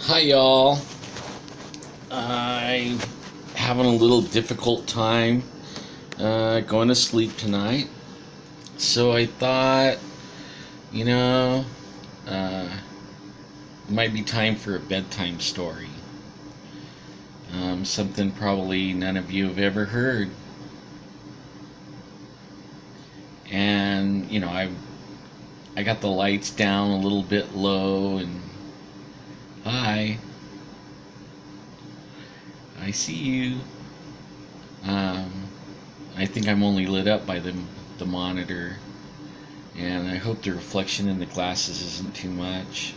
Hi, y'all. I'm having a little difficult time going to sleep tonight. So I thought, you know, uh, it might be time for a bedtime story. Something probably none of you have ever heard. And, I got the lights down a little bit low and hi, I see you. Um, I think I'm only lit up by the monitor, and I hope the reflection in the glasses isn't too much.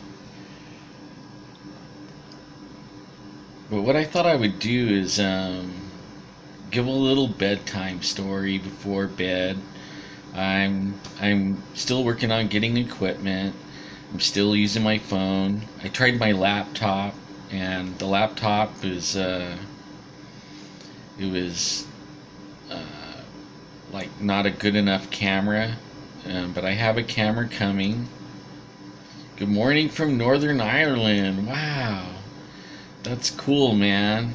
But what I thought I would do is give a little bedtime story before bed. I'm still working on getting equipment. I'm still using my phone. I tried my laptop, and the laptop is it was uh, like not a good enough camera. But I have a camera coming. Good morning from Northern Ireland. Wow, that's cool, man.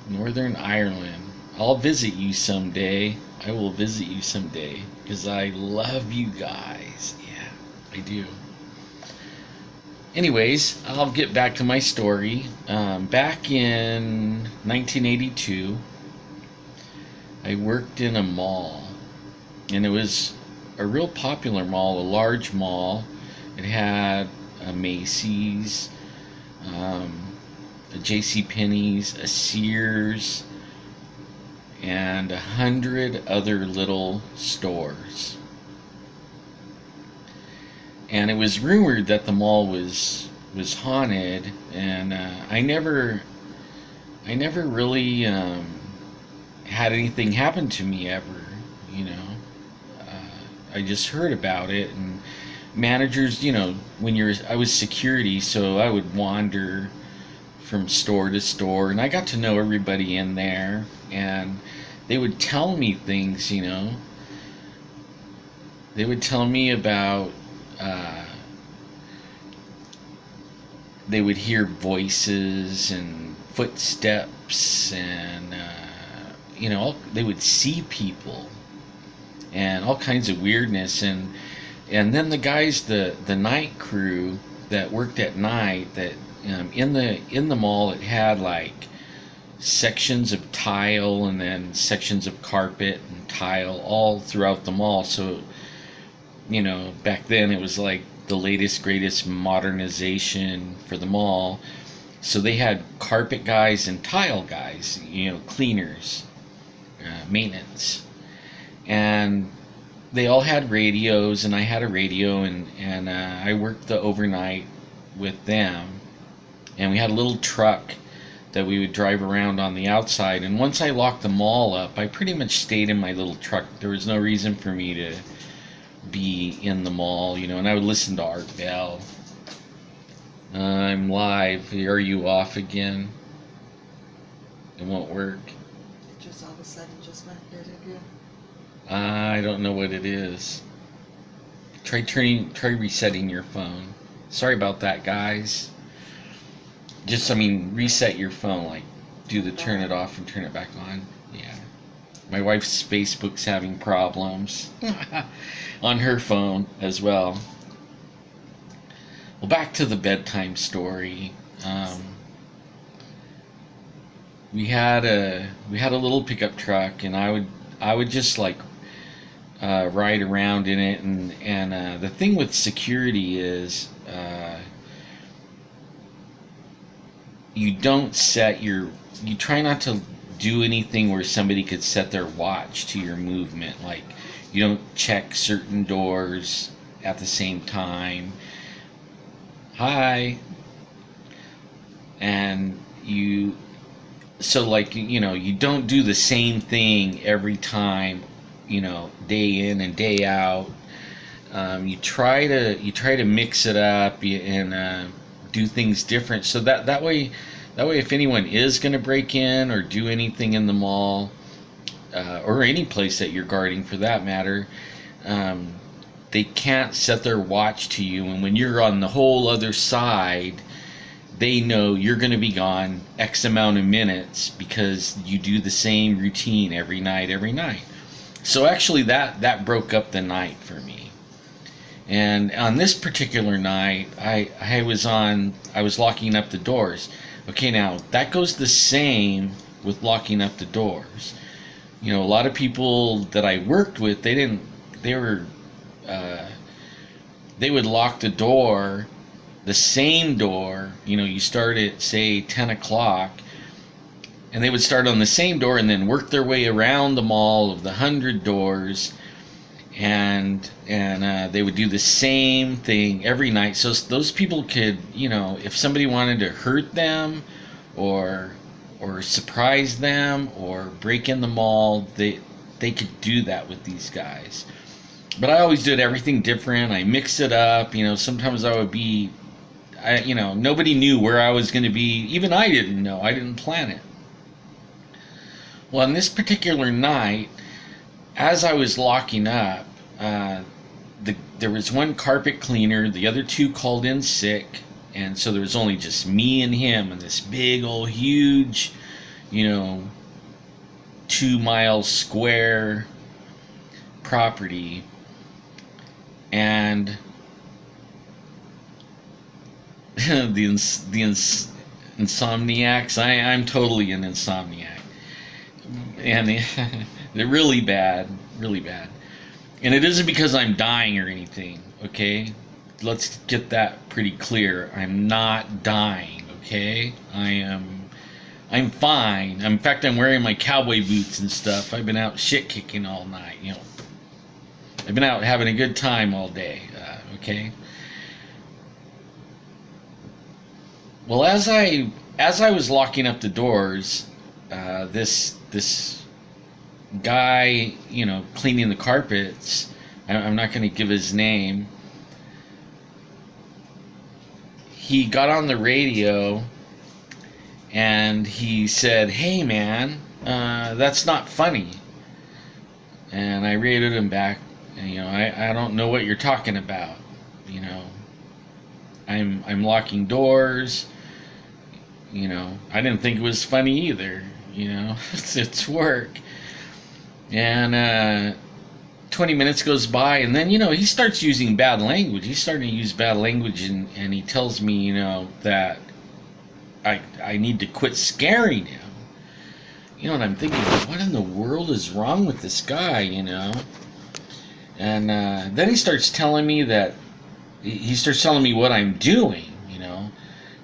Northern Ireland. I'll visit you someday. I will visit you someday because I love you guys. Yeah, I do. Anyways, I'll get back to my story. Back in 1982, I worked in a mall, and it was a real popular mall, a large mall. It had a Macy's, a J.C. Penney's, a Sears, and 100 other little stores. And it was rumored that the mall was haunted, and I never really had anything happen to me ever. You know, I just heard about it, and managers, I was security, so I would wander from store to store, and I got to know everybody in there, and they would tell me things. They would tell me about. Uh, they would hear voices and footsteps, and they would see people and all kinds of weirdness, and then the guys, the night crew that worked at night, that in the mall, it had like sections of tile and then sections of carpet and tile all throughout the mall. So back then it was like the latest greatest modernization for the mall. So they had carpet guys and tile guys, cleaners, maintenance, and they all had radios, and I had a radio, and I worked the overnight with them, and we had a little truck that we would drive around on the outside. And once I locked the mall up, I pretty much stayed in my little truck. There was no reason for me to be in the mall, and I would listen to Art Bell. I'm live. Are you off again? It won't work. Just all of a sudden just went dead again. I don't know what it is. Try resetting your phone. Sorry about that, guys. Reset your phone, like do the turn it off and turn it back on. Yeah. My wife's Facebook's having problems on her phone as well. Well, back to the bedtime story. We had a little pickup truck, and I would just like ride around in it, and the thing with security is you don't set your you try not to do anything where somebody could set their watch to your movement. Like, you don't check certain doors at the same time. Hi. And you don't do the same thing every time, day in and day out. You try to mix it up and do things different, so that way if anyone is going to break in or do anything in the mall, or any place that you're guarding for that matter, they can't set their watch to you, and when you're on the whole other side, they know you're going to be gone X amount of minutes because you do the same routine every night, every night. So actually that broke up the night for me. And on this particular night, I was locking up the doors. Okay, now that goes the same with locking up the doors. You know, a lot of people that I worked with, they were, uh, they would lock the door, the same door. You know, you start at say 10 o'clock, and they would start on the same door and then work their way around the mall of the 100 doors, and they would do the same thing every night. So those people could, you know, if somebody wanted to hurt them, or surprise them, or break in the mall, they could do that with these guys. But I always did everything different. I mixed it up. You know, sometimes I would be, you know, nobody knew where I was going to be. Even I didn't know. I didn't plan it. Well, on this particular night, as I was locking up, there was one carpet cleaner. The other two called in sick, and so there was only just me and him in this big old huge, you know, 2 mile square property. And insomniacs. I'm totally an insomniac, and they're really bad, really bad. And it isn't because I'm dying or anything. Okay, let's get that pretty clear. I'm not dying. Okay, I'm fine. In fact, I'm wearing my cowboy boots and stuff. I've been out shit kicking all night. You know, I've been out having a good time all day. Okay. Well, as I was locking up the doors, this guy, you know, cleaning the carpets, I'm not going to give his name. He got on the radio and he said, "Hey, man, that's not funny." And I rated him back. And, you know, I don't know what you're talking about. You know, I'm locking doors. You know, I didn't think it was funny either. You know, it's work. And 20 minutes goes by, and then, you know, he starts using bad language. He's starting to use bad language, and he tells me, you know, that I need to quit scaring him. You know, and I'm thinking, what in the world is wrong with this guy, you know? And then he starts telling me what I'm doing, you know?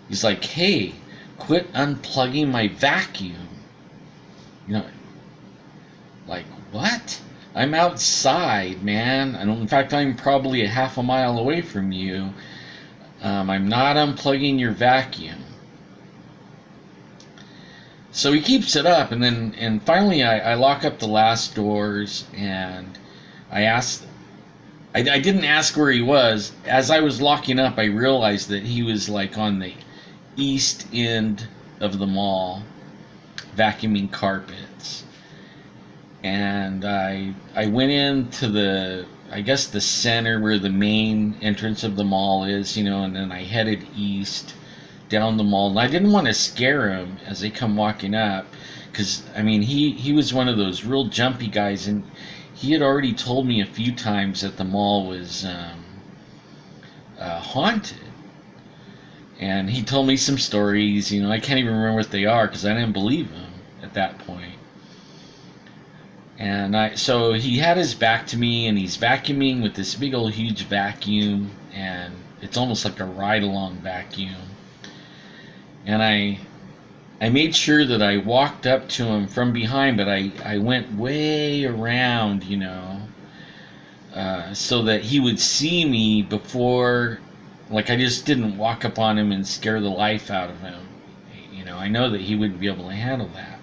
He's like, "Hey, quit unplugging my vacuum." You know, like, what? I'm outside, man. And in fact, I'm probably a half a mile away from you. I'm not unplugging your vacuum. So he keeps it up, and finally I lock up the last doors, and I didn't ask where he was. As I was locking up, I realized that he was like on the east end of the mall, vacuuming carpets. And I went into I guess the center where the main entrance of the mall is, you know, and then I headed east down the mall. And I didn't want to scare him as they come walking up, because, I mean, he was one of those real jumpy guys, and he had already told me a few times that the mall was haunted. And he told me some stories, you know, I can't even remember what they are because I didn't believe him at that point. And so he had his back to me, and he's vacuuming with this big old huge vacuum, and it's almost like a ride-along vacuum. And I made sure that I walked up to him from behind, but I went way around, you know, so that he would see me before, like, I just didn't walk up on him and scare the life out of him. You know, I know that he wouldn't be able to handle that.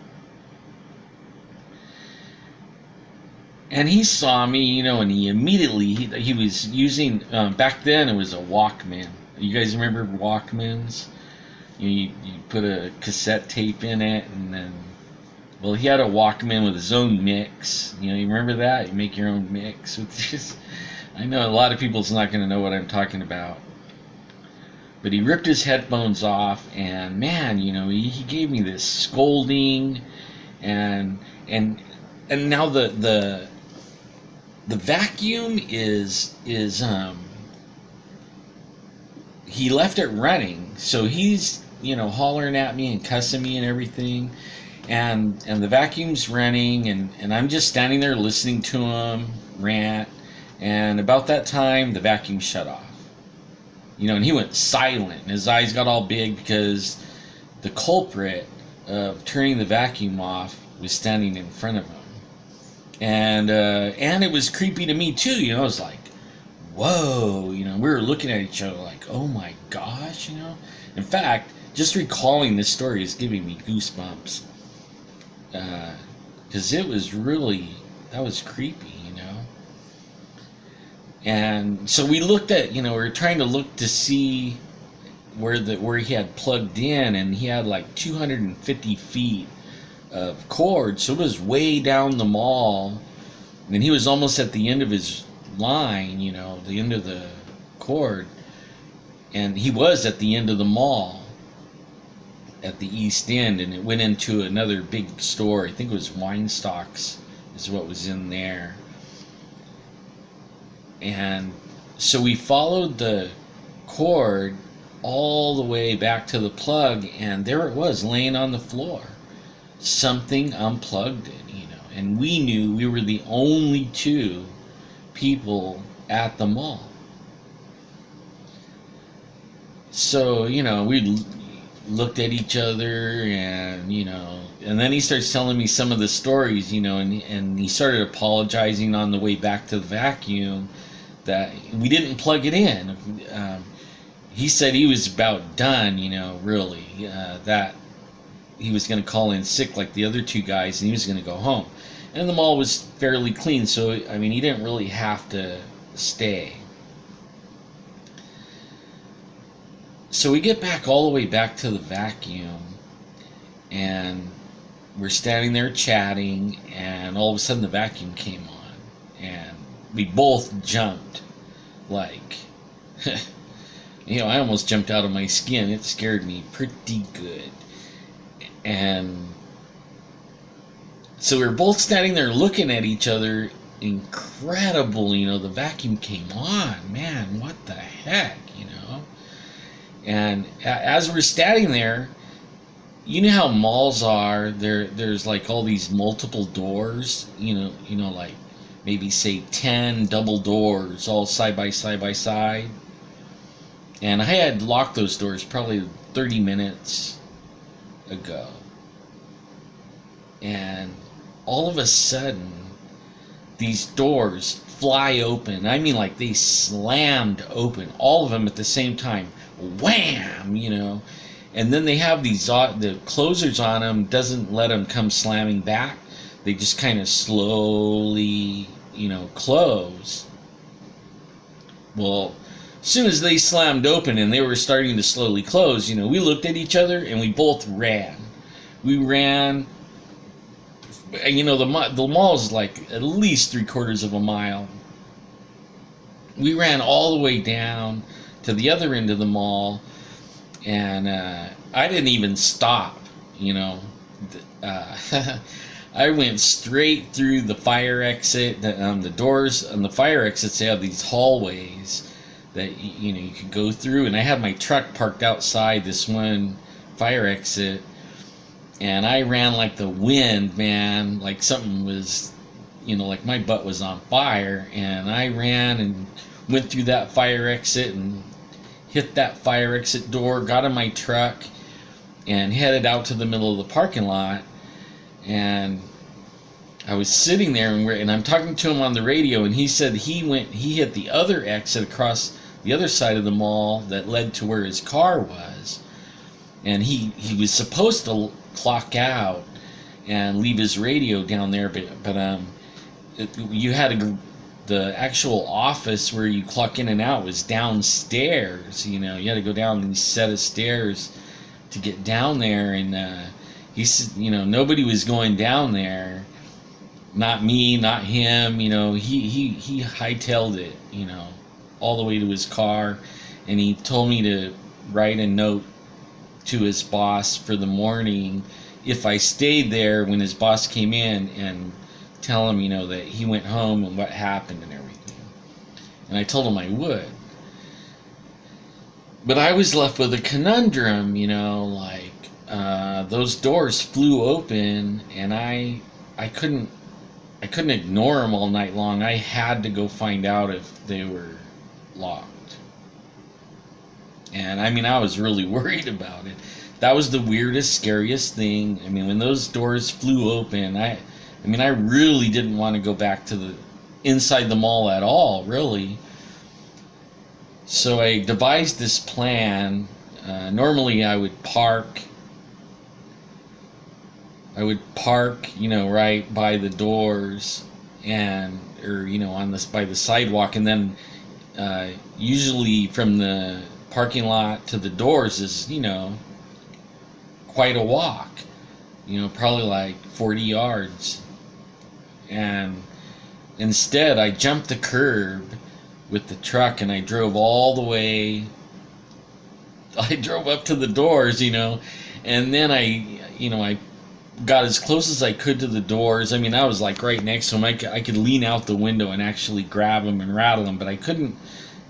And he saw me, you know, and he immediately, he was using, back then it was a Walkman. You guys remember Walkmans? You put a cassette tape in it, and then, well, he had a Walkman with his own mix. You know, you remember that? You make your own mix with just, I know a lot of people's not going to know what I'm talking about. But he ripped his headphones off, and man, he gave me this scolding, and and and now the vacuum is he left it running, so he's hollering at me and cussing me and everything, and the vacuum's running, and I'm just standing there listening to him rant, and about that time the vacuum shut off. And he went silent, and his eyes got all big because the culprit of turning the vacuum off was standing in front of him. And it was creepy to me too. I was like, whoa. We were looking at each other like, oh my gosh. In fact, just recalling this story is giving me goosebumps, because it was really, that was creepy. And so we looked at, we were trying to look to see where he had plugged in, and he had like 250 feet of cord, so it was way down the mall, and he was almost at the end of his line, the end of the cord, and he was at the end of the mall at the east end, and it went into another big store. I think it was Weinstock's is what was in there. And so we followed the cord all the way back to the plug, and there it was laying on the floor. Something unplugged it, and we knew we were the only two people at the mall. So, we looked at each other, and then he starts telling me some of the stories, and he started apologizing on the way back to the vacuum that we didn't plug it in. He said he was about done, really, that he was going to call in sick like the other two guys, and he was going to go home. And the mall was fairly clean, so, he didn't really have to stay. So we get back all the way back to the vacuum, and we're standing there chatting, and all of a sudden the vacuum came on, and we both jumped, like, I almost jumped out of my skin. It scared me pretty good. And so we were both standing there looking at each other. Incredible, the vacuum came on. Man, what the heck, And as we're standing there, you know how malls are. There's like all these multiple doors, like maybe say 10 double doors all side by side. And I had locked those doors probably 30 minutes ago. And all of a sudden, these doors fly open. I mean, like they slammed open, all of them at the same time. Wham! And then they have these, the closers on them doesn't let them come slamming back. They just kind of slowly, close. Well, as soon as they slammed open and they were starting to slowly close, we looked at each other and we both ran. We ran, the mall is like at least 3/4 of a mile. We ran all the way down to the other end of the mall, and I didn't even stop, I went straight through the fire exit. The doors on the fire exits, they have these hallways that you could go through, and I had my truck parked outside this one fire exit, and I ran like the wind, man, like something was, like my butt was on fire, and I ran and went through that fire exit and hit that fire exit door, got in my truck, and headed out to the middle of the parking lot. And I was sitting there, and I'm talking to him on the radio, and he said he hit the other exit across the other side of the mall that led to where his car was, and he was supposed to clock out and leave his radio down there, but you had to, the actual office where you clock in and out was downstairs. You had to go down these set of stairs to get down there, and he said, nobody was going down there. Not me, not him. He hightailed it, all the way to his car, and he told me to write a note to his boss for the morning if I stayed there when his boss came in, and tell him, that he went home and what happened and everything. And I told him I would. But I was left with a conundrum, like those doors flew open, and I couldn't ignore them all night long. I had to go find out if they were locked. And I was really worried about it. That was the weirdest, scariest thing. When those doors flew open, I really didn't want to go back to the inside the mall at all, really. So I devised this plan. Normally, I would park. Right by the doors, on this by the sidewalk, and then usually from the parking lot to the doors is quite a walk. Probably like 40 yards. And instead, I jumped the curb with the truck, and I drove all the way. I drove up to the doors, and then I got as close as I could to the doors. I was like right next to them. I could lean out the window and actually grab them and rattle them, but I couldn't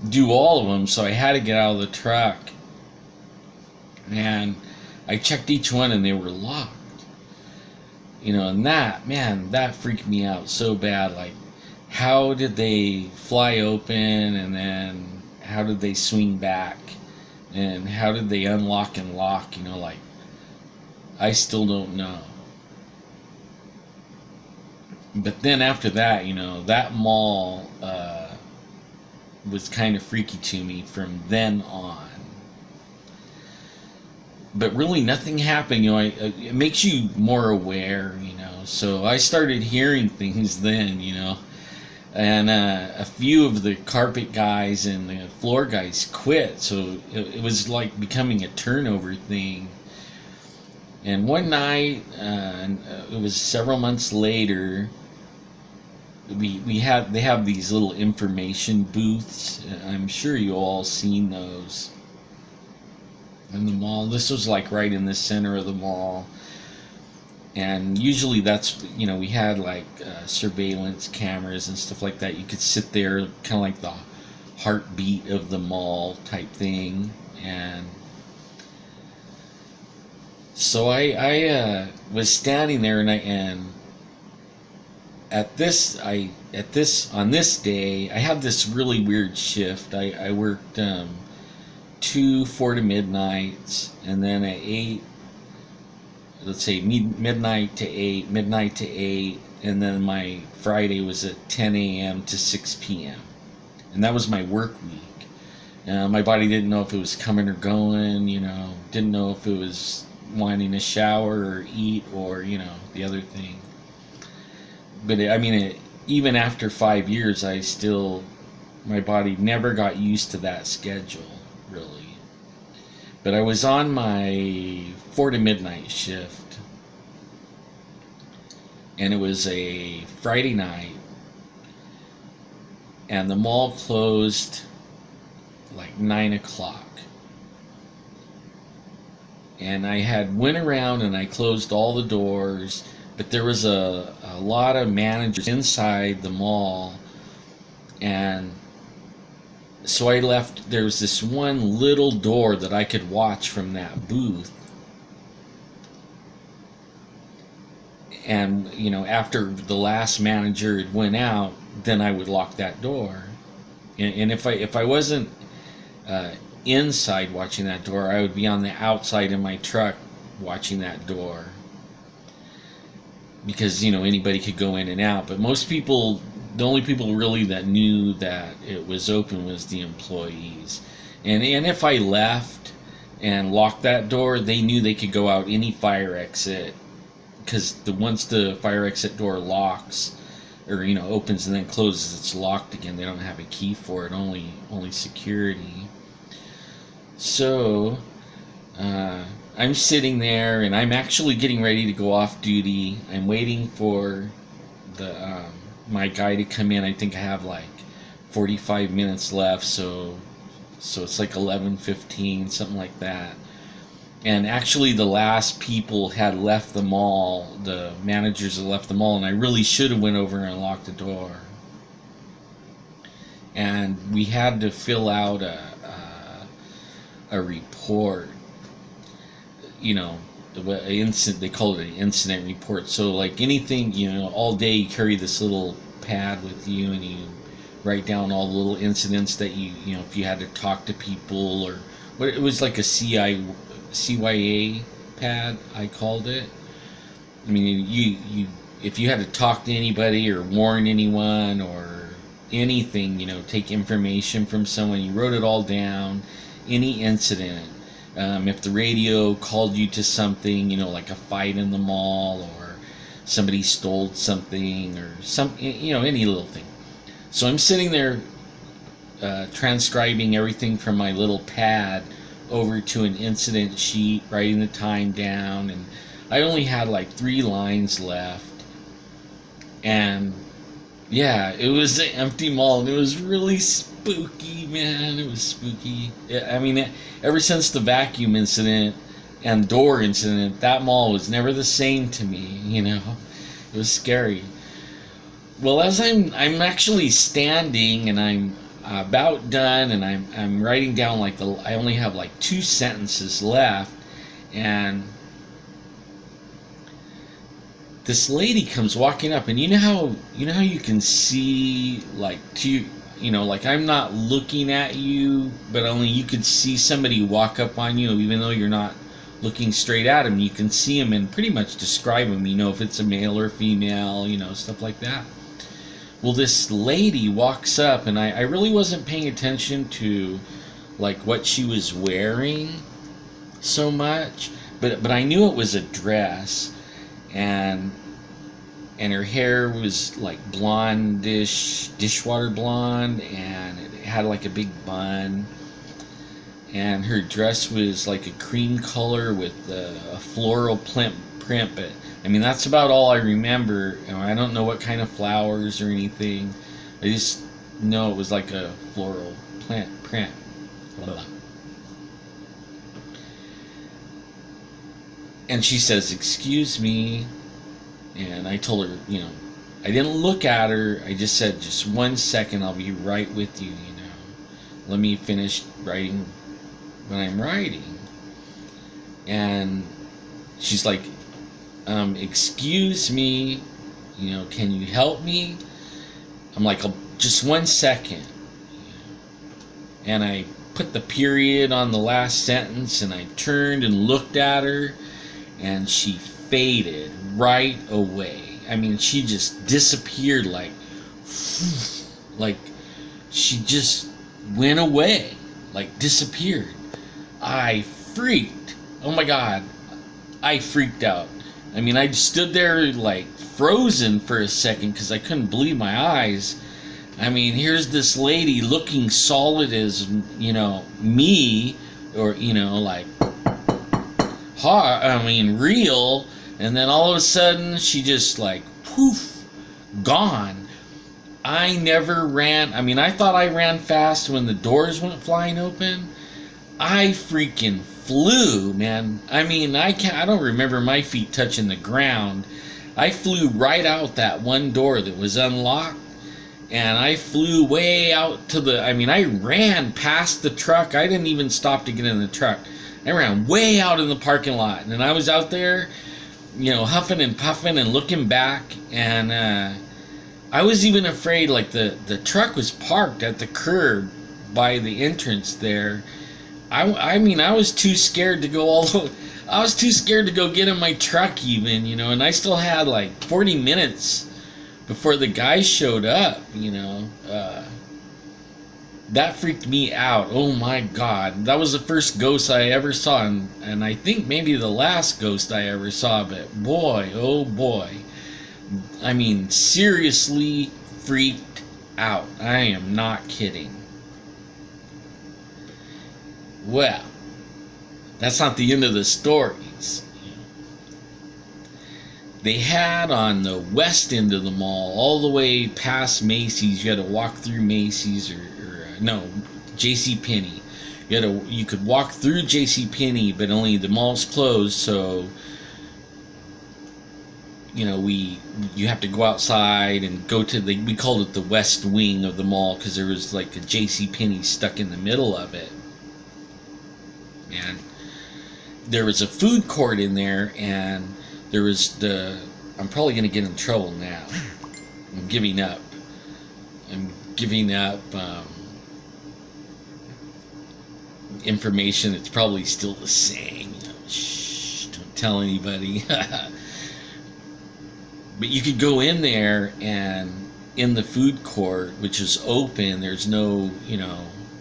do all of them, so I had to get out of the truck. And I checked each one, and they were locked. And that freaked me out so bad. Like, how did they fly open, and then how did they swing back, and how did they unlock and lock? I still don't know. But then after that, that mall was kind of freaky to me from then on. But really, nothing happened. It makes you more aware. So I started hearing things then. And a few of the carpet guys and the floor guys quit. So it was like becoming a turnover thing. And one night, it was several months later, they have these little information booths. I'm sure you all seen those in the mall. This was like right in the center of the mall, and usually that's we had like surveillance cameras and stuff like that. You could sit there, kind of like the heartbeat of the mall type thing. And so I was standing there, and on this day I had this really weird shift. I worked 2 4 to midnights, and then at 8, let's say midnight to 8, and then my Friday was at 10 a.m. to 6 p.m. and that was my work week. My body didn't know if it was coming or going, didn't know if it was wanting a shower or eat or the other thing. But even after 5 years, my body never got used to that schedule, really. But I was on my 4 to midnight shift, and it was a Friday night, and the mall closed like 9 o'clock. And I had went around and I closed all the doors, but there was a lot of managers inside the mall, and so I left. There was this one little door that I could watch from that booth, and after the last manager had went out, then I would lock that door. And if I wasn't inside watching that door, I would be on the outside in my truck watching that door, because anybody could go in and out. But the only people really that knew that it was open was the employees. And if I left and locked that door, they knew they could go out any fire exit, because once the fire exit door locks or opens and then closes, it's locked again. They don't have a key for it, only security. So I'm sitting there, and I'm actually getting ready to go off duty. I'm waiting for my guy to come in. I think I have like 45 minutes left, so So it's like 11:15, something like that. And actually, the last people had left the mall. The managers had left the mall, and I really should have went over and locked the door. And we had to fill out a report. You know, they call it an incident report. So like anything, all day you carry this little pad with you, and you write down all the little incidents that if you had to talk to people, or what, it was like a CYA pad, I called it. I mean, you if you had to talk to anybody or warn anyone or anything, take information from someone, you wrote it all down. Any incident, if the radio called you to something, like a fight in the mall, or somebody stole something, or any little thing. So I'm sitting there transcribing everything from my little pad over to an incident sheet, writing the time down, and I only had like 3 lines left. And yeah, it was an empty mall, and it was really spooky, man. It was spooky. I mean, ever since the vacuum incident and door incident, that mall was never the same to me. It was scary. Well, as I'm actually standing, and I'm about done, and I'm writing down I only have like 2 sentences left, and this lady comes walking up, and you know how you can see like I'm not looking at you, but only you could see somebody walk up on you, even though you're not looking straight at them. You can see them and pretty much describe them, if it's a male or female, stuff like that. Well, this lady walks up, and I really wasn't paying attention to like what she was wearing so much, but I knew it was a dress, and her hair was like blondish, dishwater blonde, and it had like a big bun, and her dress was like a cream color with a floral print, but I mean, that's about all I remember. I don't know what kind of flowers or anything. I just know it was like a floral print. Blah, blah. And she says, "Excuse me." And I told her, I didn't look at her. I just said, "Just 1 second, I'll be right with you, Let me finish writing what I'm writing." And she's like, "Excuse me, can you help me?" I'm like, "Just 1 second." And I put the period on the last sentence, and I turned and looked at her, and she faded right away. I mean, she just disappeared like she just went away, like disappeared. I freaked. Oh my God. I freaked out. I mean, I stood there like frozen for a second because I couldn't believe my eyes. I mean, here's this lady looking solid as, me, or, like, real, and then all of a sudden she just like, poof, gone. I never ran. I mean, I thought I ran fast when the doors went flying open. I freaking flew, man. I mean, I don't remember my feet touching the ground. I flew right out that one door that was unlocked, and I flew way out to I ran past the truck. I didn't even stop to get in the truck. I ran way out in the parking lot, and I was out there, huffing and puffing and looking back, and I was even afraid, like the truck was parked at the curb by the entrance there. I was too scared to go I was too scared to go get in my truck even, and I still had like 40 minutes before the guy showed up, that freaked me out. Oh my God. That was the first ghost I ever saw, and I think maybe the last ghost I ever saw, but boy, oh boy. I mean, seriously freaked out. I am not kidding. Well, that's not the end of the stories. They had on the west end of the mall, all the way past Macy's. You had to walk through Macy's, or no, J.C. Penney. You could walk through J.C. Penney, but only the mall's closed, so you have to go outside and go to we called it the west wing of the mall because there was like a J.C. Penney stuck in the middle of it, and there was a food court in there, and there was I'm probably going to get in trouble now. I'm giving up. Information that's probably still the same. Shh, don't tell anybody. But you could go in there, and in the food court, which is open, there's no,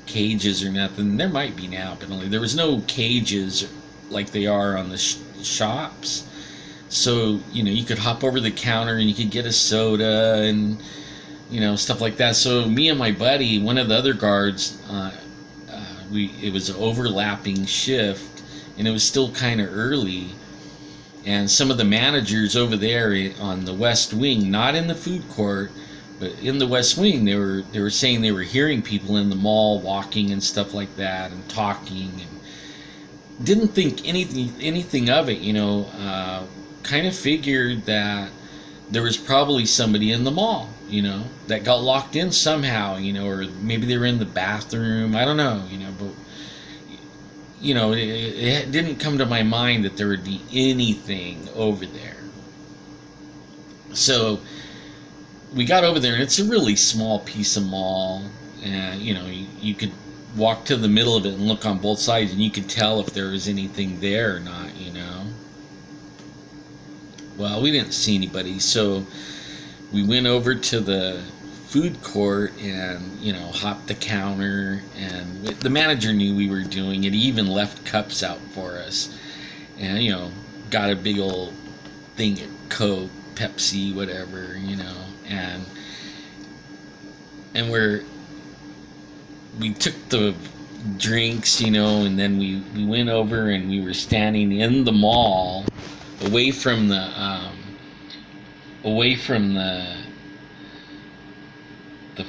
cages or nothing. There might be now, but there was no cages like they are on the shops. So, you could hop over the counter and you could get a soda and, stuff like that. So me and my buddy, one of the other guards, it was an overlapping shift, and it was still kind of early. And some of the managers over there on the West Wing, not in the food court, but in the West Wing, they were saying they were hearing people in the mall walking and stuff like that and talking, and didn't think anything of it. Kind of figured that there was probably somebody in the mall, that got locked in somehow, or maybe they were in the bathroom. I don't know, but it didn't come to my mind that there would be anything over there. So we got over there, and it's a really small piece of mall, and you could walk to the middle of it and look on both sides, and you could tell if there was anything there or not. Well, we didn't see anybody, so we went over to the food court and hopped the counter, and the manager knew we were doing it. He even left cups out for us, and got a big old thing of Coke, Pepsi, whatever, and we took the drinks, and then we went over and we were standing in the mall away from the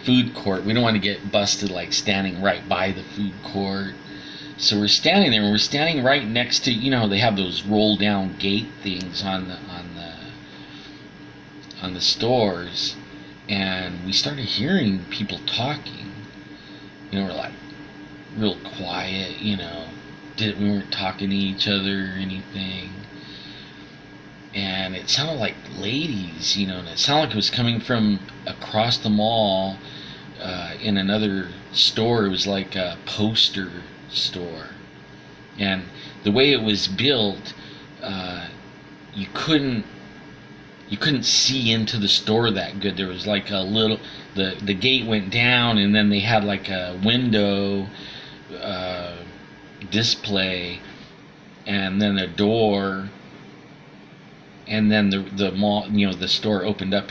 food court. We don't want to get busted like standing right by the food court. So we're standing there, and we're standing right next to, they have those roll down gate things on the stores, and we started hearing people talking. We're like real quiet, we weren't talking to each other or anything. And it sounded like ladies, and it sounded like it was coming from across the mall in another store. It was like a poster store. And the way it was built, you couldn't see into the store that good. There was like a little, the gate went down, and then they had like a window display, and then a door. And then the mall, the store opened up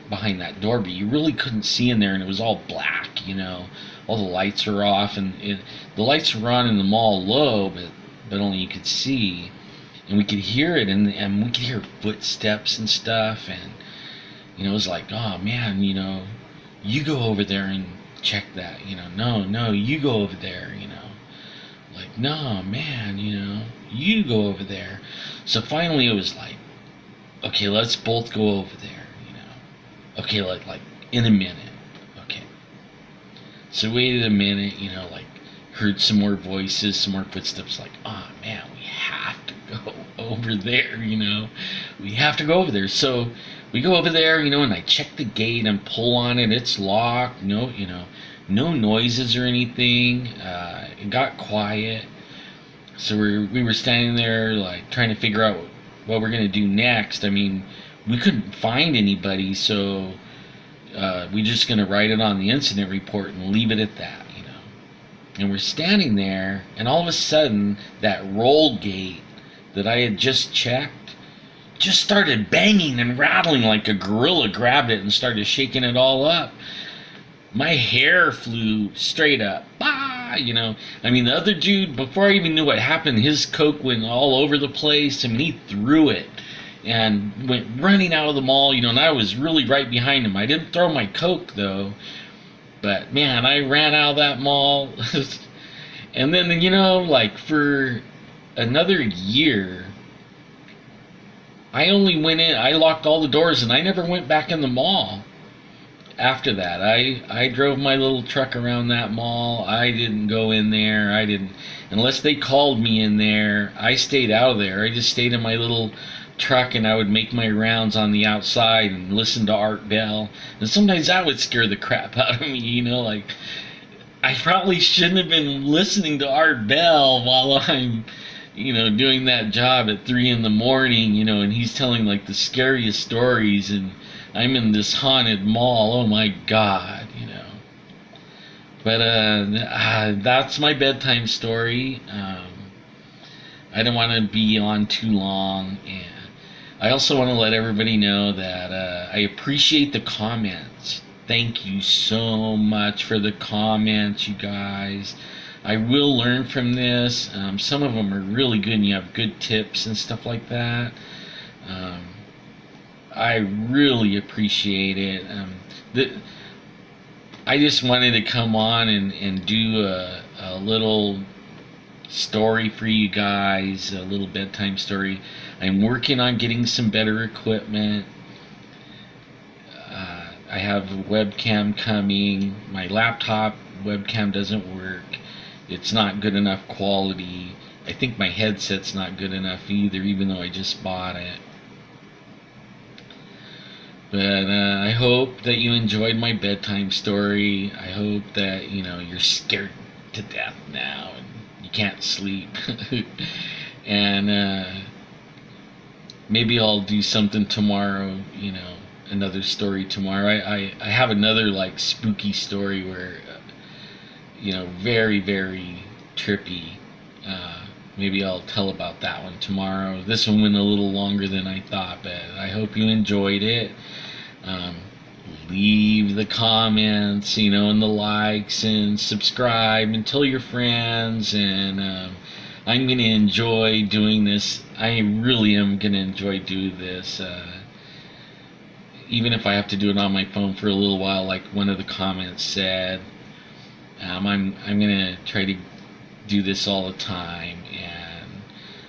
behind that door, but you really couldn't see in there, and it was all black, all the lights were off, and the lights were on in the mall low, but only you could see, and we could hear it, and we could hear footsteps and stuff, and it was like, oh man, you go over there and check that, no, you go over there, like, no man, you go over there. So finally it was like, okay, let's both go over there, Okay, like in a minute. Okay. So we waited a minute, like heard some more voices, some more footsteps, like, oh man, we have to go over there, We have to go over there. So we go over there, and I check the gate and pull on it. It's locked. No noises or anything. It got quiet. So we were standing there, like, trying to figure out what we're going to do next. I mean, we couldn't find anybody, so we're just going to write it on the incident report and leave it at that, And we're standing there, and all of a sudden, that roll gate that I had just checked just started banging and rattling like a gorilla grabbed it and started shaking it all up. My hair flew straight up. Bah! I mean, the other dude, before I even knew what happened, his Coke went all over the place. I mean, he threw it and went running out of the mall, and I was really right behind him. I didn't throw my Coke, though. But man, I ran out of that mall. And then, like for another year, I only went in, I locked all the doors and I never went back in the mall after that. I drove my little truck around that mall. I didn't go in there. I didn't, unless they called me in there, I stayed out of there. I just stayed in my little truck and I would make my rounds on the outside and listen to Art Bell. And sometimes that would scare the crap out of me, like I probably shouldn't have been listening to Art Bell while I'm, doing that job at 3 in the morning, and he's telling like the scariest stories, and I'm in this haunted mall. Oh my God. But that's my bedtime story. I don't want to be on too long, and I also want to let everybody know that I appreciate the comments. Thank you so much for the comments, you guys. I will learn from this. Some of them are really good, and you have good tips and stuff like that. Um, I really appreciate it. I just wanted to come on and do a little story for you guys, a little bedtime story. I'm working on getting some better equipment. I have a webcam coming. My laptop webcam doesn't work. It's not good enough quality. I think my headset's not good enough either, even though I just bought it. But I hope that you enjoyed my bedtime story. I hope that, you're scared to death now and you can't sleep. And maybe I'll do something tomorrow, another story tomorrow. I have another like spooky story where, very, very trippy. Maybe I'll tell about that one tomorrow. This one went a little longer than I thought, but I hope you enjoyed it. Um, Leave the comments, and the likes, and subscribe, and tell your friends. And I'm going to enjoy doing this. I really am going to enjoy doing this. Even if I have to do it on my phone for a little while, like one of the comments said. I'm going to try to do this all the time.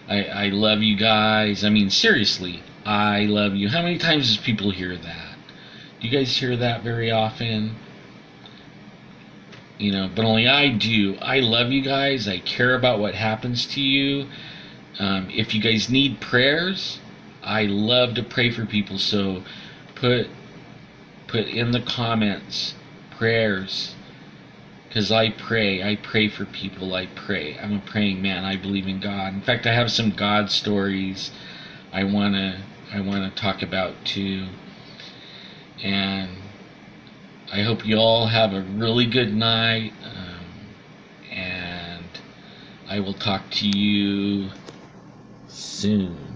And I love you guys. I mean, seriously, I love you. How many times does people hear that? Do you guys hear that very often? But only I do. I love you guys. I care about what happens to you. If you guys need prayers, I love to pray for people. So put in the comments prayers, because I pray for people. I'm a praying man. I believe in God. In fact, I have some God stories I wanna talk about too. And I hope you all have a really good night. And I will talk to you soon.